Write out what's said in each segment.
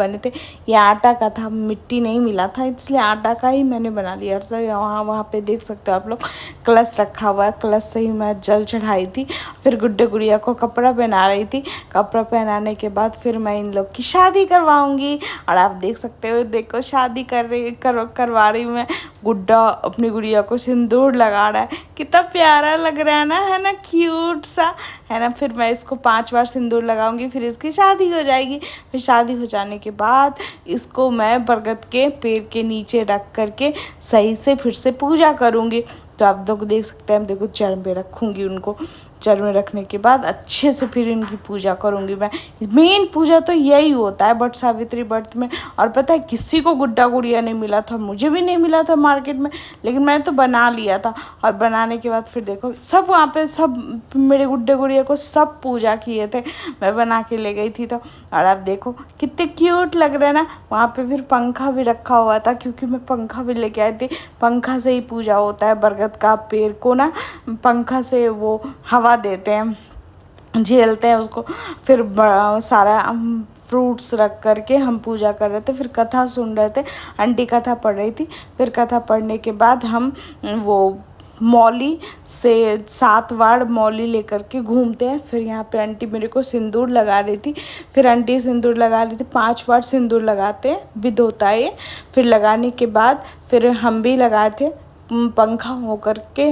बने थे। ये आटा का था, मिट्टी नहीं मिला था, इसलिए आटा का ही मैंने बना लिया। तो वहाँ पे देख सकते हो आप लोग, कलश रखा हुआ है, कलश से ही मैं जल चढ़ाई थी। फिर गुड्डे गुड़िया को कपड़ा पहना रही थी। कपड़ा पहनाने के बाद फिर मैं इन लोग की शादी करवाऊंगी। और आप देख सकते हो, देखो शादी करवा रही हूँ मैं। गुड्डा अपनी गुड़िया को सिंदूर लगा रहा है, कितना प्यारा लग रहा है ना, है ना, क्यूट सा, है ना। फिर मैं इसको 5 बार सिंदूर लगाऊंगी, फिर इसकी शादी हो जाएगी। फिर शादी हो जाने के बाद इसको मैं बरगद के पेड़ के नीचे रख करके सही से फिर से पूजा करूँगी। तो आप लोग देख सकते हैं, देखो चरण पे रखूँगी उनको। चरण में रखने के बाद अच्छे से फिर इनकी पूजा करूँगी मैं। मेन पूजा तो यही होता है बट सावित्री व्रत में। और पता है, किसी को गुड्डा गुड़िया नहीं मिला था, मुझे भी नहीं मिला था मार्केट में, लेकिन मैंने तो बना लिया था। और बनाने के बाद फिर देखो, सब वहाँ पे सब मेरे गुड्डे गुड़िया को सब पूजा किए थे, मैं बना के ले गई थी। तो और आप देखो कितने क्यूट लग रहे हैं ना। वहाँ पे फिर पंखा भी रखा हुआ था, क्योंकि मैं पंखा भी लेके आई थी। पंखा से ही पूजा होता है, बरगद का पेड़ को ना पंखा से वो हवा देते हैं, झेलते हैं उसको। फिर सारा फ्रूट्स रख करके हम पूजा कर रहे थे। फिर कथा सुन रहे थे, आंटी कथा पढ़ रही थी। फिर कथा पढ़ने के बाद हम वो मौली से 7 बार मौली लेकर के घूमते हैं। फिर यहाँ पे आंटी मेरे को सिंदूर लगा रही थी। फिर आंटी सिंदूर लगा रही थी, 5 बार सिंदूर लगाते हैं, विध होता है ये। फिर लगाने के बाद फिर हम भी लगाए थे पंखा हो करके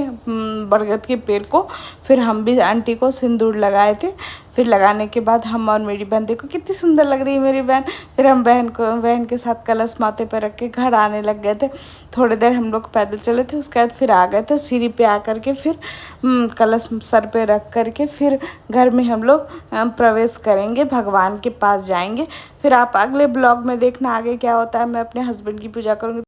बरगद के पेड़ को। फिर हम भी आंटी को सिंदूर लगाए थे। फिर लगाने के बाद हम और मेरी बहन, देखो कितनी सुंदर लग रही है मेरी बहन। फिर हम बहन के साथ कलश माथे पर रख के घर आने लग गए थे। थोड़ी देर हम लोग पैदल चले थे, उसके बाद फिर आ गए थे सीढ़ी पे आ करके। फिर कलश सर पे रख करके फिर घर में हम लोग प्रवेश करेंगे, भगवान के पास जाएंगे। फिर आप अगले ब्लॉग में देखना आगे क्या होता है। मैं अपने हस्बैंड की पूजा करूँगी।